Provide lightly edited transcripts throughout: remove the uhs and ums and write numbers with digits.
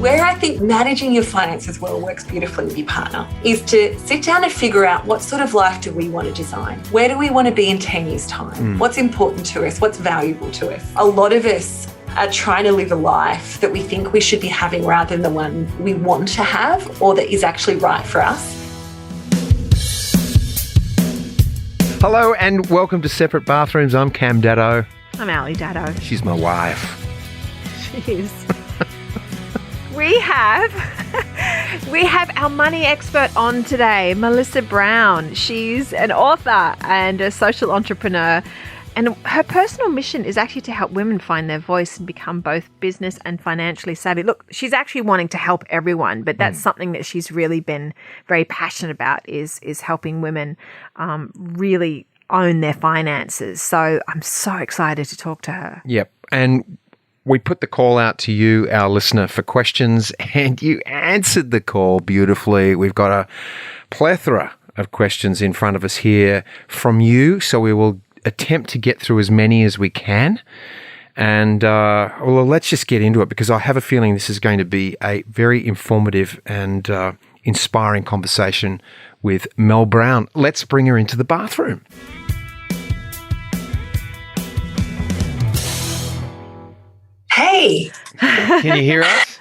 Where I think managing your finances well works beautifully with your partner is to sit down and figure out what sort of life do we want to design? Where do we want to be in 10 years' time? What's important to us? What's valuable to us? A lot of us are trying to live a life that we think we should be having rather than the one we want to have or that is actually right for us. Hello and welcome to Separate Bathrooms. I'm Daddo. I'm Daddo. She's my wife. She is. We have our money expert on today, Mel Browne. She's an author and a social entrepreneur, and her personal mission is actually to help women find their voice and become both business and financially savvy. Look, she's actually wanting to help everyone, but that's something that she's really been very passionate about is helping women really own their finances. So I'm so excited to talk to her. Yep. And we put the call out to you, our listener, for questions, and you answered the call beautifully. We've got a plethora of questions in front of us here from you, so we will attempt to get through as many as we can. And well, let's just get into it, because I have a feeling this is going to be a very informative and inspiring conversation with Mel Browne. Let's bring her into the bathroom. Hey. Can you hear us?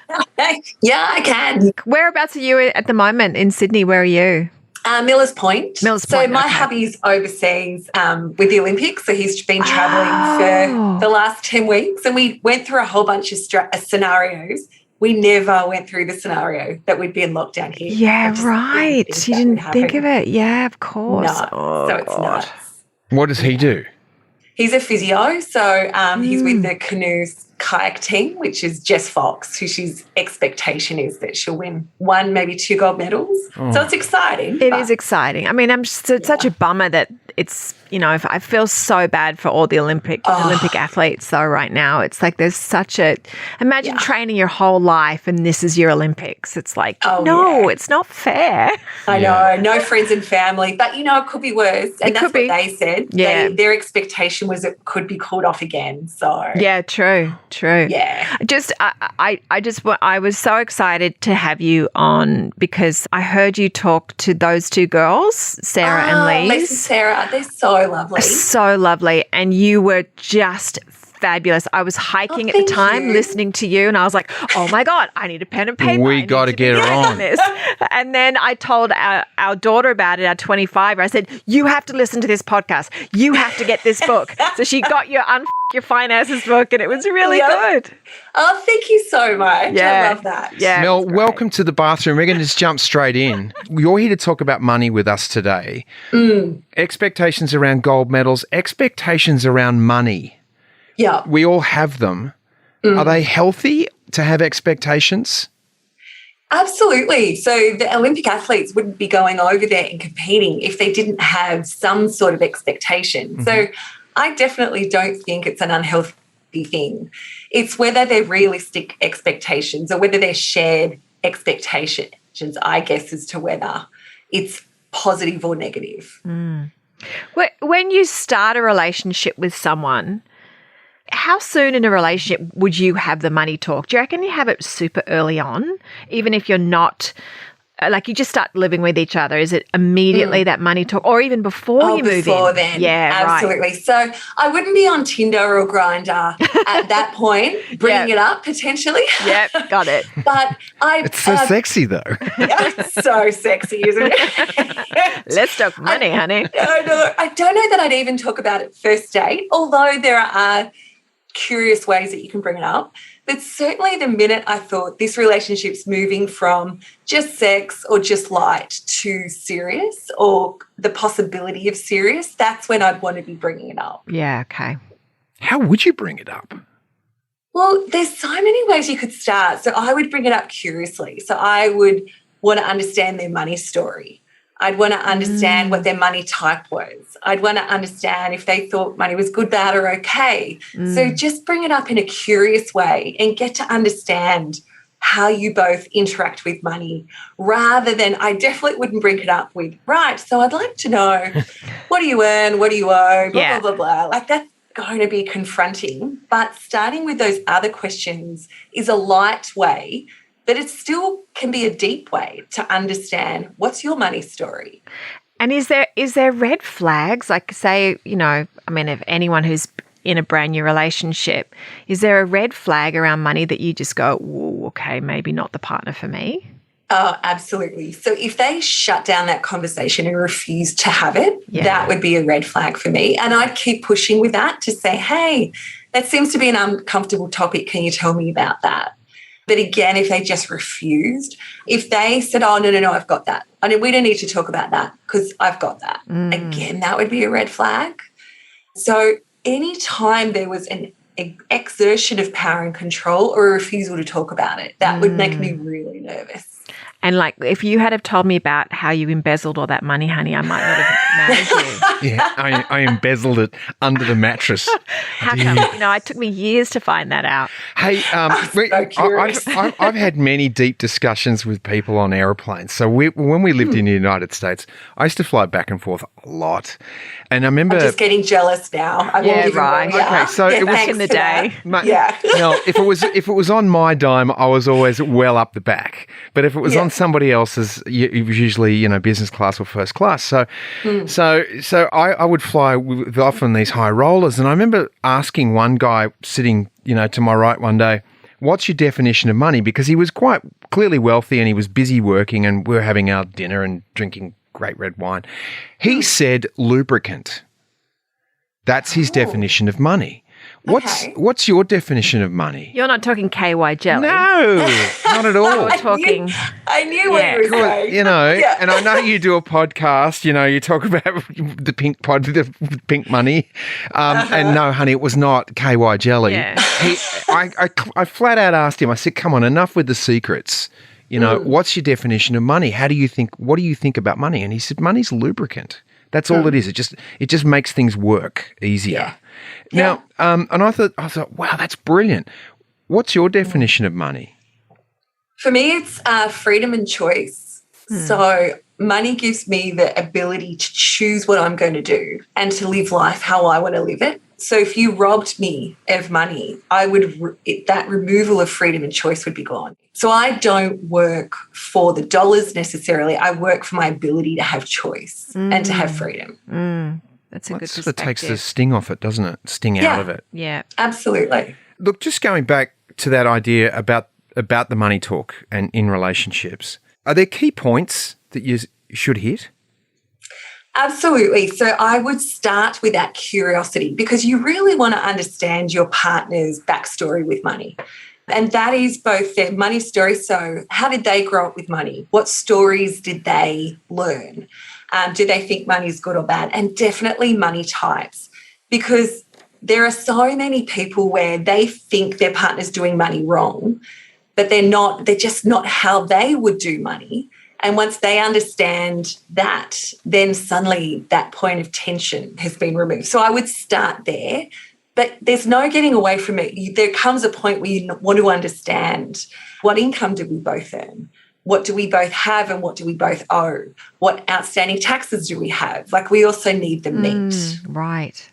Yeah, I can. Whereabouts are you at the moment in Sydney? Where are you? Millers Point. So my hubby's overseas with the Olympics, so he's been travelling for the last 10 weeks, and we went through a whole bunch of scenarios. We never went through the scenario that we'd be in lockdown here. Yeah, right. You didn't think of it. Yeah, of course. No, so it's nuts. What does he do? He's a physio, so he's with the canoes kayak team, which is Jess Fox, who she's expectation is that she'll win 1, maybe 2 gold medals. So it's exciting. It is exciting. I mean, it's such a bummer that it's, I feel so bad for all the Olympic athletes though right now. It's like there's such imagine training your whole life and this is your Olympics. It's like, it's not fair. I know, no friends and family, but it could be worse. And that's what they said. Yeah. Their expectation was it could be called off again. So yeah, true. Yeah. I was so excited to have you on because I heard you talk to those 2 girls, Sarah and Lise. Lisa and Sarah, they're so lovely. So lovely. And you were just fabulous. I was hiking at the time listening to you and I was like, oh my God, I need a pen and paper. We got to get her on this. And then I told our daughter about it, our 25. I said, you have to listen to this podcast. You have to get this book. So she got your Your Finances book and it was really good. Oh, thank you so much. Yeah. I love that. Yeah, Mel, welcome to the bathroom. We're going to just jump straight in. You're here to talk about money with us today. Expectations around gold medals, expectations around money. Yeah. We all have them. Are they healthy to have expectations? Absolutely. So the Olympic athletes wouldn't be going over there and competing if they didn't have some sort of expectation. So I definitely don't think it's an unhealthy thing. It's whether they're realistic expectations or whether they're shared expectations, I guess, as to whether it's positive or negative. When you start a relationship with someone, how soon in a relationship would you have the money talk? Do you reckon you have it super early on, even if you're not, like you just start living with each other? Is it immediately that money talk or even before you move in? Before then. Yeah, absolutely. Right. So I wouldn't be on Tinder or Grindr at that point, bringing it up potentially. Yep, got it. But it's so sexy though. It's so sexy, isn't it? Let's talk money, honey. No, I don't know that I'd even talk about it first date, although there are curious ways that you can bring it up. But certainly the minute I thought this relationship's moving from just sex or just light to serious or the possibility of serious, that's when I'd want to be bringing it up. Yeah, okay. How would you bring it up? Well, there's so many ways you could start. So I would bring it up curiously. So I would want to understand their money story. I'd want to understand what their money type was. I'd want to understand if they thought money was good, bad, or okay. So just bring it up in a curious way and get to understand how you both interact with money rather than, I definitely wouldn't bring it up with, right, so I'd like to know, what do you earn, what do you owe, blah, blah, blah, blah. Like that's going to be confronting. But starting with those other questions is a light way but it still can be a deep way to understand what's your money story. And is there red flags? Like, say, if anyone who's in a brand new relationship, is there a red flag around money that you just go, "Ooh, okay, maybe not the partner for me"? Oh, absolutely. So if they shut down that conversation and refuse to have it, that would be a red flag for me. And I'd keep pushing with that to say, hey, that seems to be an uncomfortable topic. Can you tell me about that? But again, if they just refused, if they said, oh, no, I've got that. I mean, we don't need to talk about that because I've got that. Again, that would be a red flag. So anytime there was an exertion of power and control or a refusal to talk about it, that would make me really nervous. And like, if you had have told me about how you embezzled all that money, honey, I might not have married you. Yeah, I embezzled it under the mattress. How come? It took me years to find that out. Hey, I've had many deep discussions with people on aeroplanes. So when we lived in the United States, I used to fly back and forth a lot. And I remember... I'm just getting jealous now. Right. Okay, so it was in the day. Now, if it was on my dime, I was always well up the back. But if it was on somebody else's, it was usually business class or first class. So I would fly with often these high rollers, and I remember asking one guy sitting to my right one day, "What's your definition of money?" Because he was quite clearly wealthy and he was busy working, and we were having our dinner and drinking great red wine. He said lubricant. That's his definition of money. What's your definition of money? You're not talking KY jelly. No, not at all. We're talking. I knew what you were saying. And I know you do a podcast. You talk about the pink money. And no, honey, it was not KY jelly. Yeah. I flat out asked him. I said, "Come on, enough with the secrets. What's your definition of money? What do you think about money?" And he said, "Money's lubricant. That's all it is. It just makes things work easier." Now, and I thought, wow, that's brilliant. What's your definition of money? For me, it's freedom and choice. So money gives me the ability to choose what I'm going to do and to live life how I want to live it. So if you robbed me of money, that removal of freedom and choice would be gone. So I don't work for the dollars necessarily. I work for my ability to have choice and to have freedom. That's a good perspective. Sort of takes the sting off it, doesn't it? Sting out of it. Yeah. Absolutely. Look, just going back to that idea about the money talk and in relationships, are there key points that you should hit? Absolutely. So I would start with that curiosity because you really want to understand your partner's backstory with money. And that is both their money story. So how did they grow up with money? What stories did they learn? Do they think money is good or bad? And definitely money types, because there are so many people where they think their partner's doing money wrong, but they're just not how they would do money. And once they understand that, then suddenly that point of tension has been removed. So I would start there, but there's no getting away from it. There comes a point where you want to understand, what income do we both earn? What do we both have and what do we both owe? What outstanding taxes do we have? Like, we also need them meet. Right.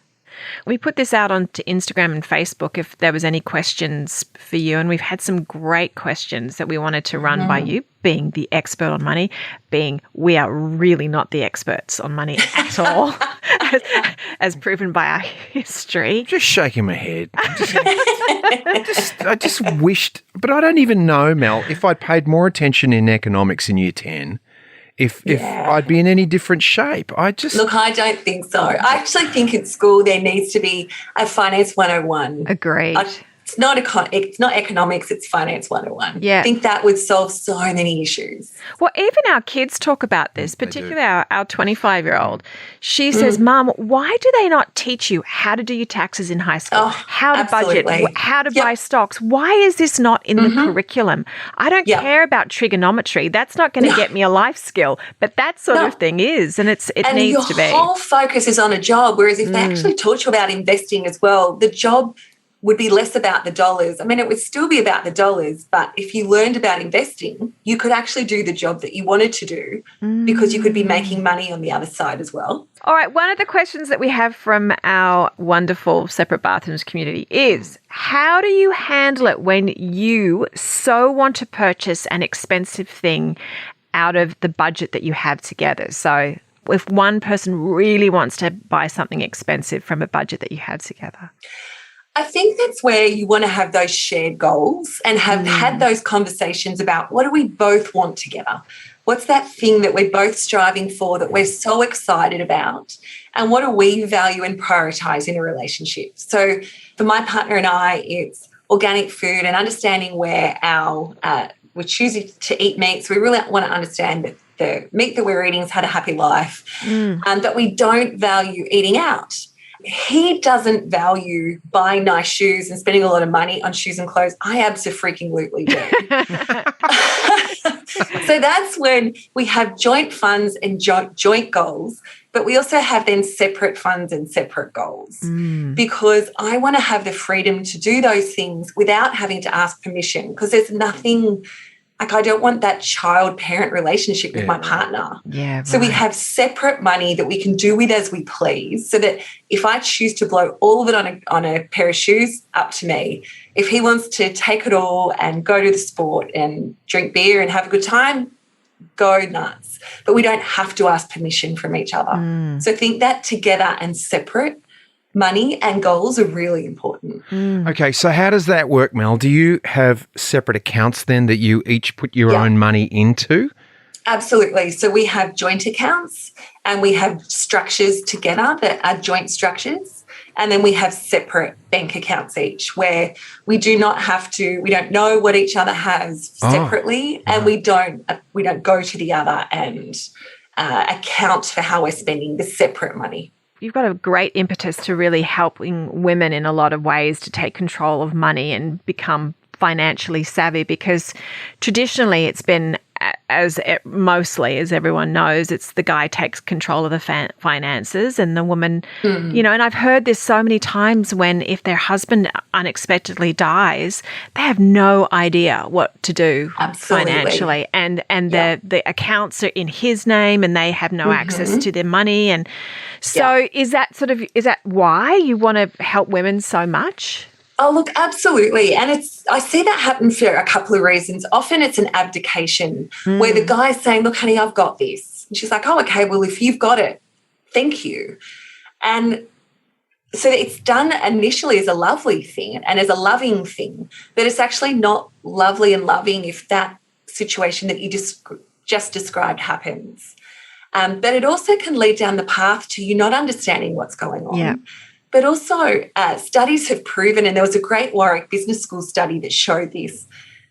We put this out onto Instagram and Facebook if there was any questions for you, and we've had some great questions that we wanted to run by you, being the expert on money, being we are really not the experts on money at all, as proven by our history. Just shaking my head. I just wished, but I don't even know, Mel, if I'd paid more attention in economics in year 10, if I'd be in any different shape. Look, I don't think so. I actually think at school there needs to be a Finance 101. Agreed. It's not economics, it's Finance 101. Yeah. I think that would solve so many issues. Well, even our kids talk about this, particularly our 25-year-old. She says, Mum, why do they not teach you how to do your taxes in high school, how to budget, how to buy stocks? Why is this not in the curriculum? I don't care about trigonometry. That's not going to get me a life skill, but that sort of thing is, and it needs to be. And your whole focus is on a job, whereas if they actually taught you about investing as well, the job would be less about the dollars. I mean, it would still be about the dollars, but if you learned about investing, you could actually do the job that you wanted to do because you could be making money on the other side as well. All right, one of the questions that we have from our wonderful Separate Bathrooms community is, how do you handle it when you so want to purchase an expensive thing out of the budget that you have together? So if one person really wants to buy something expensive from a budget that you have together. I think that's where you want to have those shared goals and have had those conversations about what do we both want together? What's that thing that we're both striving for, that we're so excited about? And what do we value and prioritise in a relationship? So for my partner and I, it's organic food and understanding where we're choosing to eat meat. So we really want to understand that the meat that we're eating has had a happy life, but we don't value eating out. He doesn't value buying nice shoes and spending a lot of money on shoes and clothes. I absolutely do. So that's when we have joint funds and joint goals, but we also have then separate funds and separate goals because I want to have the freedom to do those things without having to ask permission, because there's nothing like, I don't want that child-parent relationship with my partner. Yeah, right. So we have separate money that we can do with as we please, so that if I choose to blow all of it on a pair of shoes, up to me. If he wants to take it all and go to the sport and drink beer and have a good time, go nuts. But we don't have to ask permission from each other. So I think that together and separate money and goals are really important. Okay, so how does that work, Mel? Do you have separate accounts then that you each put your own money into? Absolutely. So we have joint accounts and we have structures together that are joint structures. And then we have separate bank accounts each, where we do not have to, we don't know what each other has separately, and we don't go to the other and account for how we're spending the separate money. You've got a great impetus to really helping women in a lot of ways to take control of money and become financially savvy, because traditionally it's been, mostly, as everyone knows, it's the guy takes control of the finances and the woman, and I've heard this so many times when if their husband unexpectedly dies, they have no idea what to do financially. And the accounts are in his name and they have no access to their money. And so is that why you want to help women so much? Oh, look, absolutely. And I see that happen for a couple of reasons. Often it's an abdication where the guy's saying, look, honey, I've got this. And she's like, oh, okay, well, if you've got it, thank you. And so it's done initially as a lovely thing and as a loving thing, but it's actually not lovely and loving if that situation that you just described happens. But it also can lead down the path to you not understanding what's going on. Yeah. But also studies have proven, and there was a great Warwick Business School study that showed this,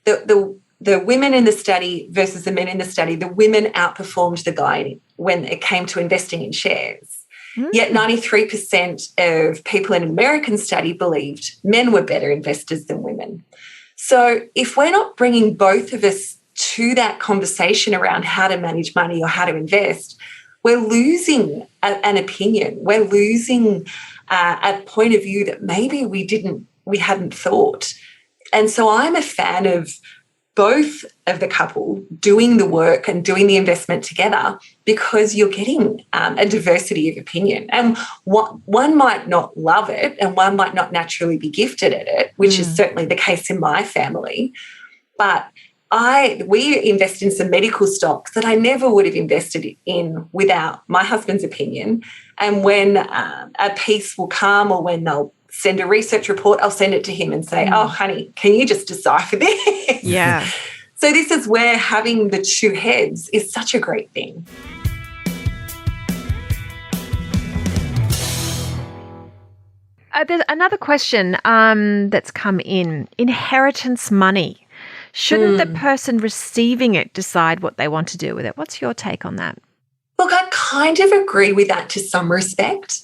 the women in the study versus the men in the study, the women outperformed the guy when it came to investing in shares. Yet 93% of people in an American study believed men were better investors than women. So if we're not bringing both of us to that conversation around how to manage money or how to invest, we're losing an opinion. We're losing a point of view that maybe we hadn't thought. And so I'm a fan of both of the couple doing the work and doing the investment together, because you're getting a diversity of opinion. And one might not love it and one might not naturally be gifted at it, which is certainly the case in my family. But we invest in some medical stocks that I never would have invested in without my husband's opinion. And when a piece will come or when they'll send a research report, I'll send it to him and say, oh, honey, can you just decipher this? Yeah. So this is where having the two heads is such a great thing. There's another question that's come in. Inheritance money. Shouldn't the person receiving it decide what they want to do with it? What's your take on that? Look, I kind of agree with that to some respect,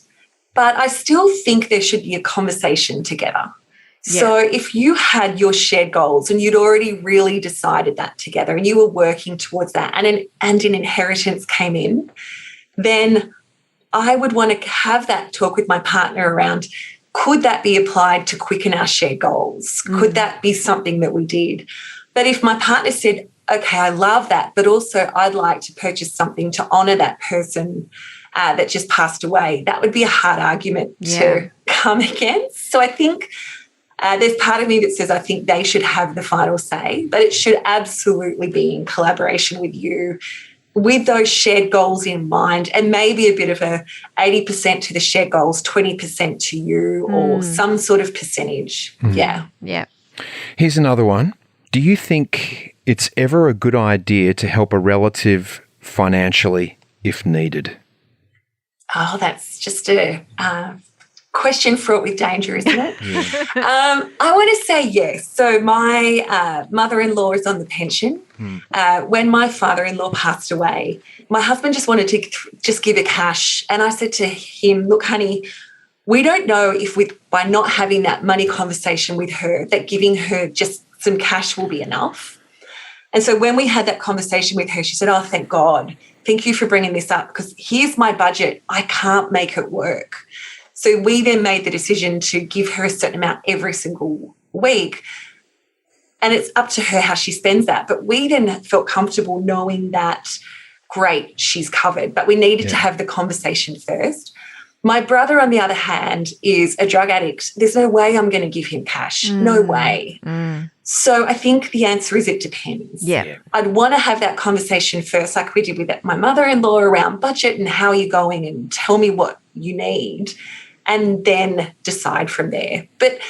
but I still think there should be a conversation together. Yeah. So if you had your shared goals and you'd already really decided that together and you were working towards that and an inheritance came in, then I would want to have that talk with my partner around, could that be applied to quicken our shared goals? Could that be something that we did? But if my partner said, okay, I love that, but also I'd like to purchase something to honour that person that just passed away, that would be a hard argument to come against. So I think there's part of me that says I think they should have the final say, but it should absolutely be in collaboration with you, with those shared goals in mind, and maybe a bit of a 80% to the shared goals, 20% to you, or some sort of percentage. Yeah. Here's another one. Do you think it's ever a good idea to help a relative financially if needed? Oh, that's just a question fraught with danger, isn't it? I want to say yes. So my mother-in-law is on the pension. When my father-in-law passed away, my husband just wanted to just give her cash. And I said to him, look, honey, we don't know if by not having that money conversation with her, that giving her just some cash will be enough. And so when we had that conversation with her, she said, oh, thank God. Thank you for bringing this up, because here's my budget. I can't make it work. So we then made the decision to give her a certain amount every single week. And it's up to her how she spends that. But we then felt comfortable knowing that, great, she's covered. But we needed to have the conversation first. My brother, on the other hand, is a drug addict. There's no way I'm going to give him cash. No way. So I think the answer is it depends. I'd want to have that conversation first, like we did with my mother-in-law, around budget and how are you going, and tell me what you need, and then decide from there. But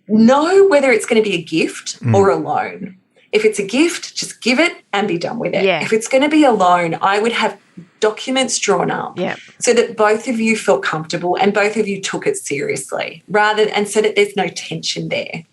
know whether it's going to be a gift or a loan. If it's a gift, just give it and be done with it. If it's going to be a loan, I would have documents drawn up so that both of you felt comfortable and both of you took it seriously, and so that there's no tension there.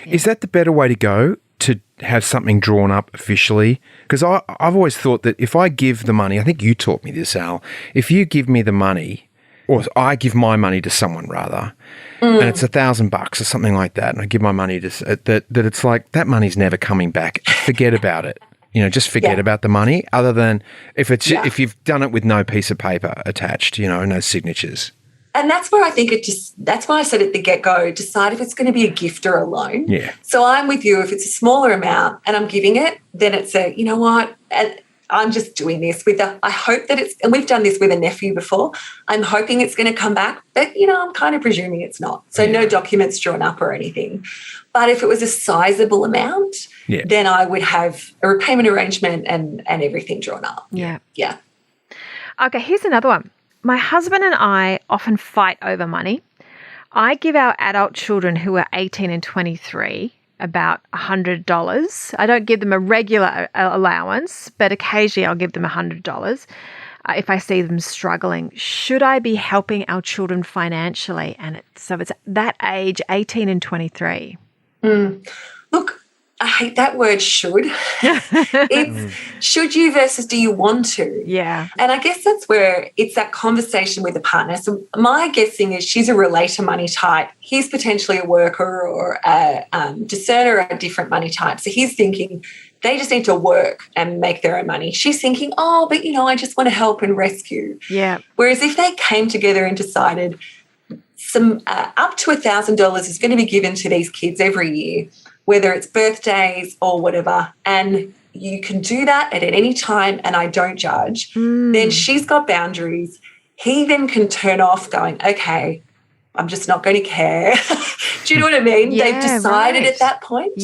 Is that the better way to go, to have something drawn up officially? Because I've always thought that if I give the money, I think you taught me this, Al, if you give me the money, or I give my money to someone rather, and it's $1,000 or something like that, and I give my money to that it's like that money's never coming back. Forget about it. Just forget about the money. Other than if if you've done it with no piece of paper attached, no signatures. And that's where I think that's why I said at the get-go, decide if it's going to be a gift or a loan. So I'm with you. If it's a smaller amount and I'm giving it, then it's you know what, I'm just doing this I hope that it's, and we've done this with a nephew before, I'm hoping it's going to come back, but, I'm kind of presuming it's not. So no documents drawn up or anything. But if it was a sizable amount, then I would have a repayment arrangement and everything drawn up. Okay, here's another one. My husband and I often fight over money. I give our adult children who are 18 and 23 about $100. I don't give them a regular allowance, but occasionally I'll give them $100 if I see them struggling. Should I be helping our children financially? And so it's that age, 18 and 23. Look, I hate that word should. It's should you versus do you want to? And I guess that's where it's that conversation with the partner. So my guessing is she's a relator money type. He's potentially a worker or a discerner of a different money type. So he's thinking they just need to work and make their own money. She's thinking, oh, but, I just want to help and rescue. Whereas if they came together and decided some up to $1,000 is going to be given to these kids every year, whether it's birthdays or whatever, and you can do that at any time and I don't judge, then she's got boundaries. He then can turn off going, okay, I'm just not going to care. Do you know what I mean? They've decided at that point.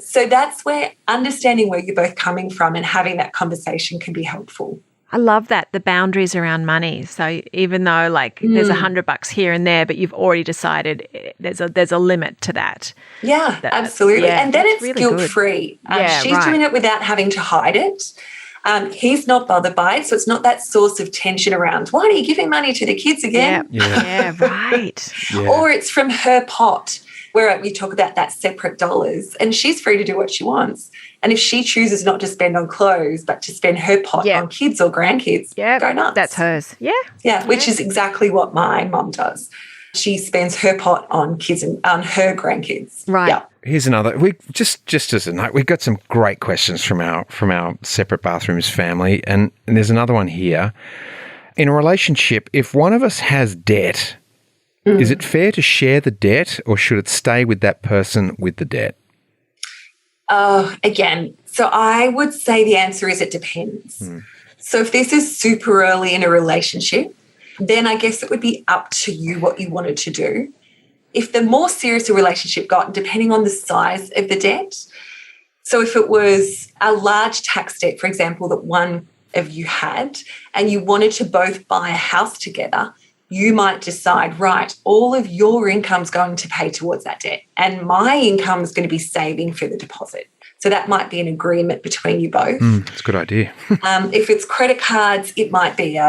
So that's where understanding where you're both coming from and having that conversation can be helpful. I love that, the boundaries around money. So even though there's $100 here and there, but you've already decided there's a limit to that. Absolutely. And then it's really guilt-free. She's doing it without having to hide it. He's not bothered by it, so it's not that source of tension around, why are you giving money to the kids again? Or it's from her pot, where we talk about that separate dollars, and she's free to do what she wants. And if she chooses not to spend on clothes, but to spend her pot on kids or grandkids, go nuts. That's hers. Which is exactly what my mum does. She spends her pot on kids and on her grandkids. Here's another. We just as a note, we've got some great questions from our separate bathrooms family, and there's another one here. In a relationship, if one of us has debt Is it fair to share the debt, or should it stay with that person with the debt? Again, so I would say the answer is it depends. So if this is super early in a relationship, then I guess it would be up to you what you wanted to do. If the more serious a relationship got, depending on the size of the debt, so if it was a large tax debt, for example, that one of you had, and you wanted to both buy a house together, you might decide, right, all of your income's going to pay towards that debt, and my income is going to be saving for the deposit. So that might be an agreement between you both. That's a good idea. If it's credit cards, it might be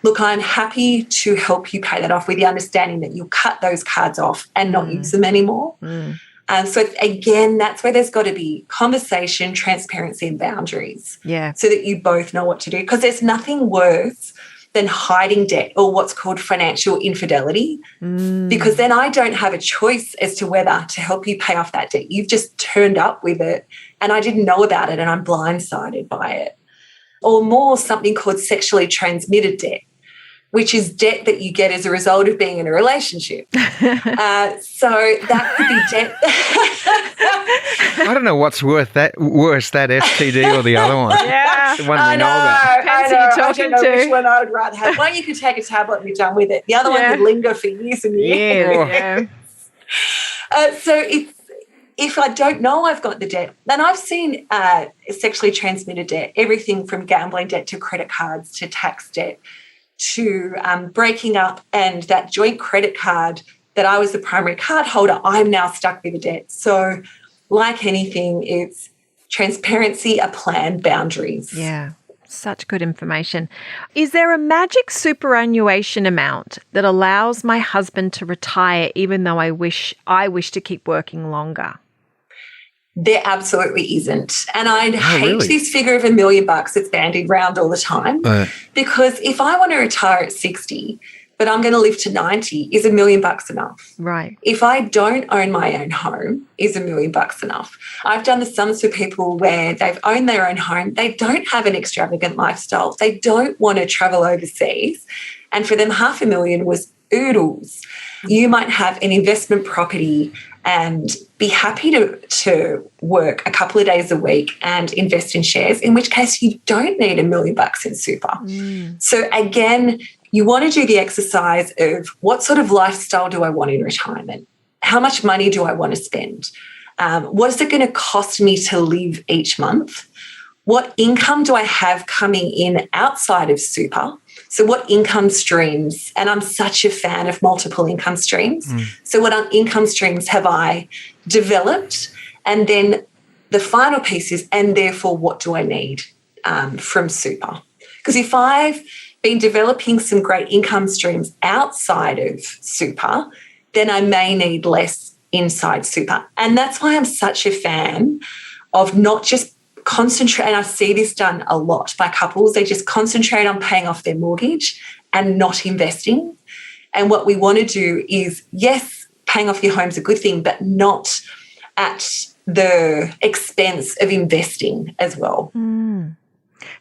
look, I'm happy to help you pay that off with the understanding that you'll cut those cards off and not use them anymore. So again, that's where there's got to be conversation, transparency and boundaries. Yeah. So that you both know what to do, because there's nothing worse than hiding debt, or what's called financial infidelity, because then I don't have a choice as to whether to help you pay off that debt. You've just turned up with it and I didn't know about it and I'm blindsided by it. Or more, something called sexually transmitted debt, which is debt that you get as a result of being in a relationship. So that could be debt. I don't know what's worse, that STD or the other one. Yeah. The one we know about. Depends who you're talking I don't know to. which one I would rather have. One, you could take a tablet and be done with it. The other one could linger for years and years. Yeah. So if I don't know I've got the debt, then I've seen sexually transmitted debt, everything from gambling debt to credit cards to tax debt to breaking up, and that joint credit card that I was the primary card holder, I'm now stuck with the debt. So like anything, it's transparency, a plan, boundaries. Yeah. Such good information. Is there a magic superannuation amount that allows my husband to retire even though I wish to keep working longer? There absolutely isn't. And I hate really? this figure of $1 million that's bandied around all the time, because if I want to retire at 60, but I'm going to live to 90, is $1 million enough? Right. If I don't own my own home, is $1 million enough? I've done the sums for people where they've owned their own home. They don't have an extravagant lifestyle. They don't want to travel overseas. And for them, $500,000 was oodles. You might have an investment property and be happy to work a couple of days a week and invest in shares, in which case you don't need $1 million in super. So again, you want to do the exercise of what sort of lifestyle do I want in retirement? How much money do I want to spend? What is it going to cost me to live each month? What income do I have coming in outside of super? So what income streams, and I'm such a fan of multiple income streams. So what income streams have I developed? And then the final piece is, and therefore what do I need from super? Because if I've been developing some great income streams outside of super, then I may need less inside super. And that's why I'm such a fan of not just concentrate, and I see this done a lot by couples, they just concentrate on paying off their mortgage and not investing. And what we want to do is, yes, paying off your home's a good thing, but not at the expense of investing as well.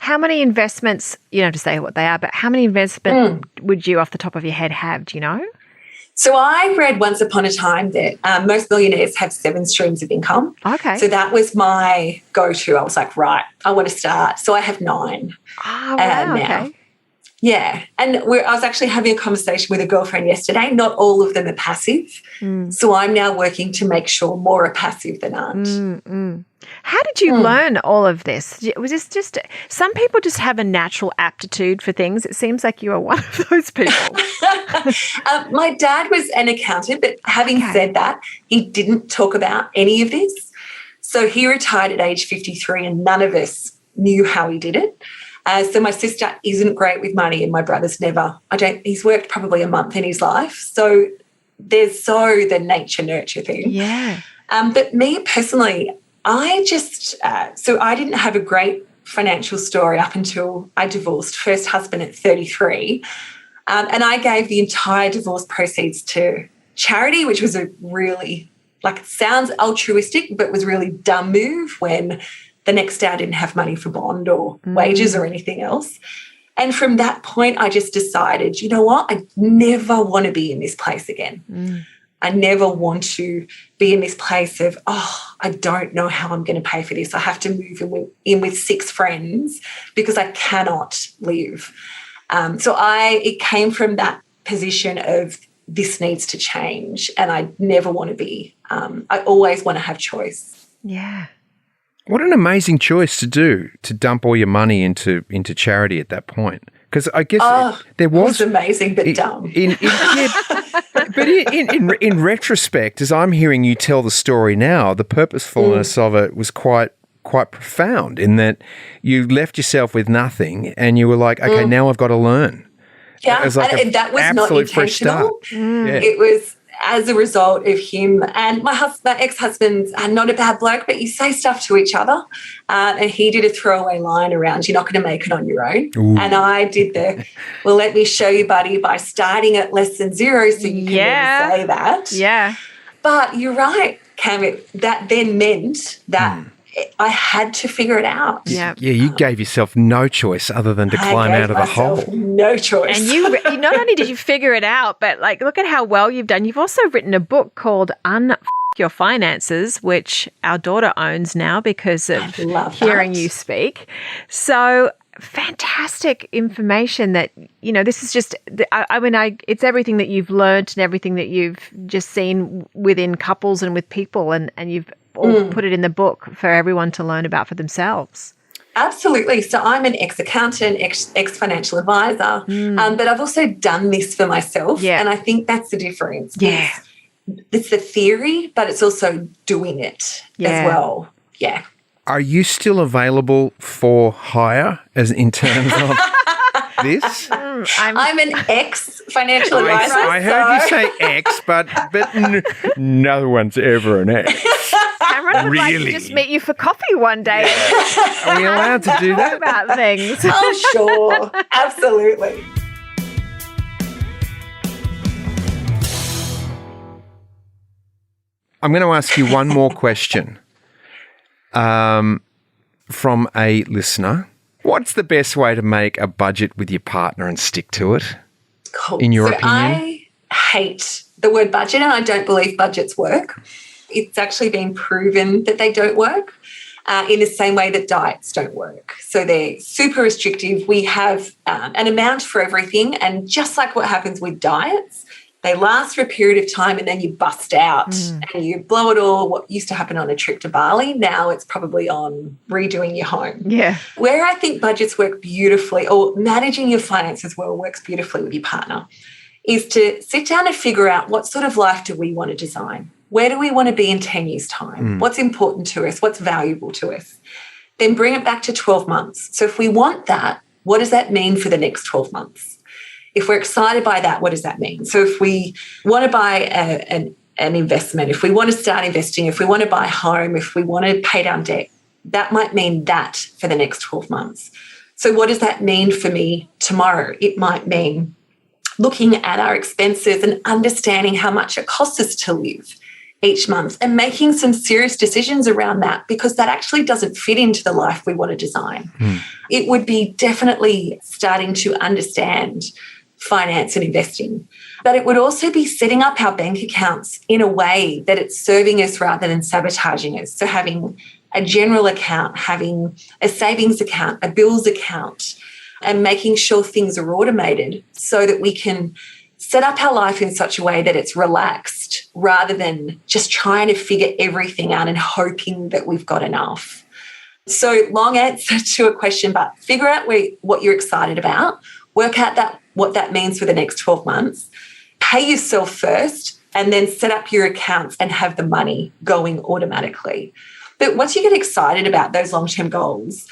How many investments, you don't have to say what they are, but how many investments would you off the top of your head have, do you know? So I read once upon a time that most millionaires have 7 streams of income. Okay. So that was my go-to. I was like, right, I want to start. So I have 9 wow, now. okay. Yeah. And I was actually having a conversation with a girlfriend yesterday. Not all of them are passive. So I'm now working to make sure more are passive than aren't. How did you learn all of this? Was this just, some people just have a natural aptitude for things. It seems like you are one of those people. My dad was an accountant, but having said that, he didn't talk about any of this. So he retired at age 53 and none of us knew how he did it. So my sister isn't great with money and my brother's never. He's worked probably a month in his life. So there's the nature-nurture thing. Yeah. But me personally, I didn't have a great financial story up until I divorced, first husband at 33. And I gave the entire divorce proceeds to charity, which was a really, it sounds altruistic, but was really dumb move when the next day I didn't have money for bond or wages or anything else. And from that point, I just decided, you know what? I never want to be in this place again. I never want to be in this place of, I don't know how I'm going to pay for this. I have to move in with 6 friends because I cannot live. So it came from that position of this needs to change, and I never want to be. I always want to have choice. Yeah. What an amazing choice to do, to dump all your money into charity at that point. Because I guess there was... It was amazing, but dumb. But in retrospect, as I'm hearing you tell the story now, the purposefulness of it was quite profound, in that you left yourself with nothing and you were like, okay, now I've got to learn. Yeah, and that was not intentional. It was as a result of him and my ex-husband's not a bad bloke, but you say stuff to each other. And he did a throwaway line around, you're not going to make it on your own. Ooh. And I did well, let me show you, buddy, by starting at less than 0 so you can never say that. Yeah. But you're right, Cam, that then meant that I had to figure it out. Yeah. Yeah, you gave yourself no choice other than to climb out of the hole. No choice. And you not only did you figure it out, but like, look at how well you've done. You've also written a book called Your Finances, which our daughter owns now because of hearing you speak. So fantastic information that, this is just, it's everything that you've learned and everything that you've just seen within couples and with people, and you've all put it in the book for everyone to learn about for themselves. Absolutely. So I'm an ex-accountant, ex-financial advisor, but I've also done this for myself. Yeah. And I think that's the difference. Yeah. It's the theory, but it's also doing it as well. Yeah. Are you still available for hire as in terms of this? I'm an ex-financial advisor. I heard you say ex, but no one's ever an ex. Cameron, I'd like to just meet you for coffee one day. Yeah. Are we allowed to do that? About things. Oh, sure. Absolutely. I'm going to ask you one more question from a listener. What's the best way to make a budget with your partner and stick to it, in your opinion? I hate the word budget, and I don't believe budgets work. It's actually been proven that they don't work in the same way that diets don't work. So they're super restrictive. We have an amount for everything, and just like what happens with diets, they last for a period of time and then you bust out and you blow it all. What used to happen on a trip to Bali, now it's probably on redoing your home. Yeah. Where I think budgets work beautifully, or managing your finances well works beautifully with your partner, is to sit down and figure out what sort of life do we want to design? Where do we want to be in 10 years' time? What's important to us? What's valuable to us? Then bring it back to 12 months. So if we want that, what does that mean for the next 12 months? If we're excited by that, what does that mean? So if we want to buy an investment, if we want to start investing, if we want to buy a home, if we want to pay down debt, that might mean that for the next 12 months. So what does that mean for me tomorrow? It might mean looking at our expenses and understanding how much it costs us to live each month and making some serious decisions around that, because that actually doesn't fit into the life we want to design. It would be definitely starting to understand finance and investing. But it would also be setting up our bank accounts in a way that it's serving us rather than sabotaging us. So having a general account, having a savings account, a bills account, and making sure things are automated so that we can set up our life in such a way that it's relaxed rather than just trying to figure everything out and hoping that we've got enough. So long answer to a question, but figure out what you're excited about, work out what that means for the next 12 months, pay yourself first, and then set up your accounts and have the money going automatically. But once you get excited about those long-term goals,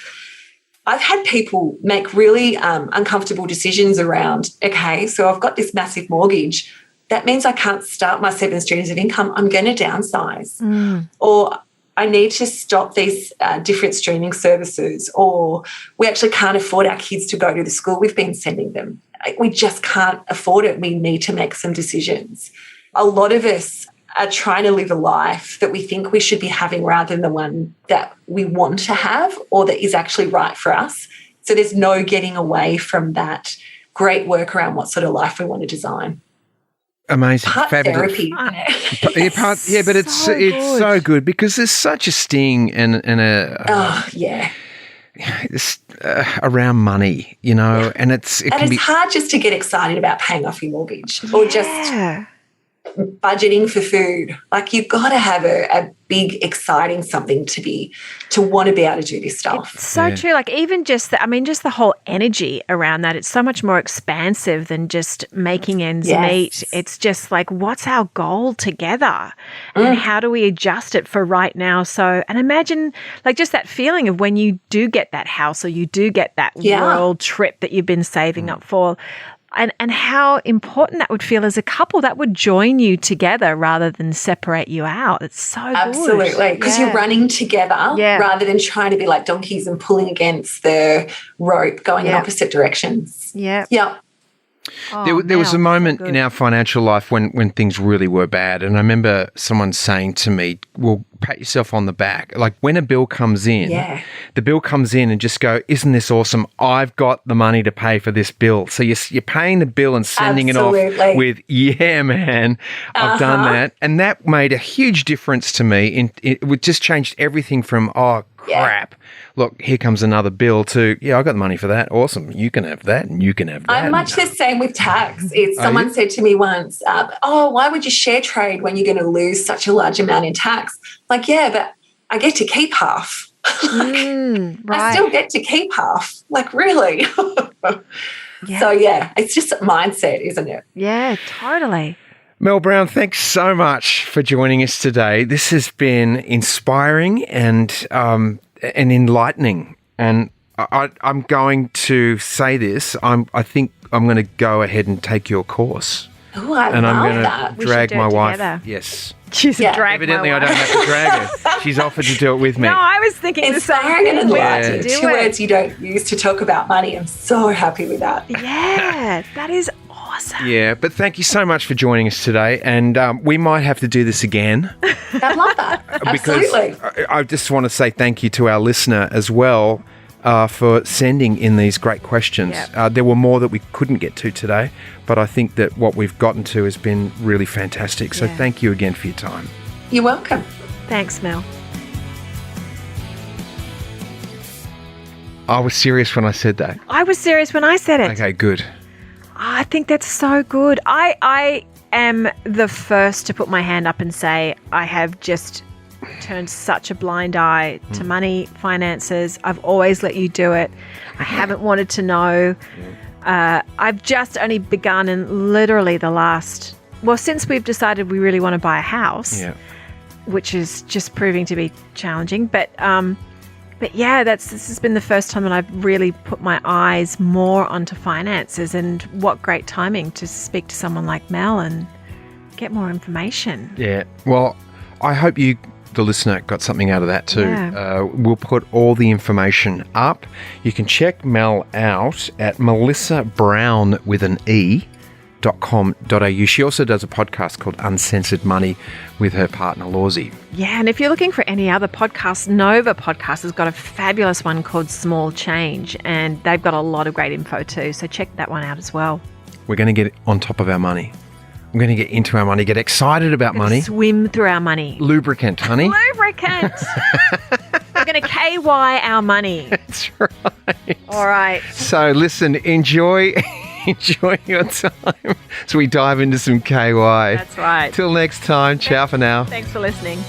I've had people make really uncomfortable decisions around, okay, so I've got this massive mortgage. That means I can't start my 7 streams of income. I'm going to downsize. Or I need to stop these different streaming services, or we actually can't afford our kids to go to the school we've been sending them. We just can't afford it. We need to make some decisions. A lot of us are trying to live a life that we think we should be having rather than the one that we want to have or that is actually right for us. So there's no getting away from that great work around what sort of life we want to design. Amazing. Part Fabulous. therapy, isn't it? But it's so good because there's such a sting and around money, and it's hard just to get excited about paying off your mortgage or just budgeting for food. Like, you've got to have a big, exciting something to want to be able to do this stuff. It's so true. Like, even just the whole energy around that, it's so much more expansive than just making ends meet. It's just like, what's our goal together and how do we adjust it for right now? So, and imagine like just that feeling of when you do get that house or you do get that world trip that you've been saving up for. And how important that would feel as a couple. That would join you together rather than separate you out. It's so absolutely, because you're running together rather than trying to be like donkeys and pulling against the rope, going in opposite directions. Yeah. There was a moment in our financial life when things really were bad, and I remember someone saying to me, well, pat yourself on the back. Like, when a bill comes in, the bill comes in and just go, isn't this awesome? I've got the money to pay for this bill. So you're paying the bill and sending it off with, yeah, man, I've done that. And that made a huge difference to me. It just changed everything from, crap, look, here comes another bill to, I got the money for that. Awesome. You can have that and you can have that. I'm much the same with tax. Someone said to me once, why would you share trade when you're going to lose such a large amount in tax? Like, but I get to keep half. Right. I still get to keep half. Like, really? So, it's just a mindset, isn't it? Yeah, totally. Mel Browne, thanks so much for joining us today. This has been inspiring and enlightening. And I'm going to say this. I think I'm going to go ahead and take your course. Oh, I and love I'm going that. to drag my wife. Together. Yes. She's drag Evidently, my I don't have to drag her. She's offered to do it with me. No, I was thinking inspiring and enlightening. Yeah. Two words you don't use to talk about money. I'm so happy with that. Yeah, that is awesome. Yeah, but thank you so much for joining us today. And we might have to do this again. I love that. Absolutely. Because I just want to say thank you to our listener as well for sending in these great questions. Yep. There were more that we couldn't get to today, but I think that what we've gotten to has been really fantastic. So thank you again for your time. You're welcome. Thanks, Mel. I was serious when I said that. I was serious when I said it. Okay, good. I think that's so good. I am the first to put my hand up and say I have just turned such a blind eye to money, finances. I've always let you do it. I haven't wanted to know. I've just only begun in literally since we've decided we really want to buy a house, which is just proving to be challenging. But this has been the first time that I've really put my eyes more onto finances, and what great timing to speak to someone like Mel and get more information. Yeah. Well, I hope you, the listener, got something out of that too. Yeah. We'll put all the information up. You can check Mel out at melissabrown.com.au. She also does a podcast called Uncensored Money with her partner Lawsy. Yeah, and if you're looking for any other podcasts, Nova Podcast has got a fabulous one called Small Change, and they've got a lot of great info too, so check that one out as well. We're going to get on top of our money. We're going to get into our money, get excited about money. Swim through our money. Lubricant, honey. Lubricant. We're going to KY our money. That's right. All right. So listen, enjoy your time as we dive into some KY. That's right. Till next time, ciao for now. Thanks for listening.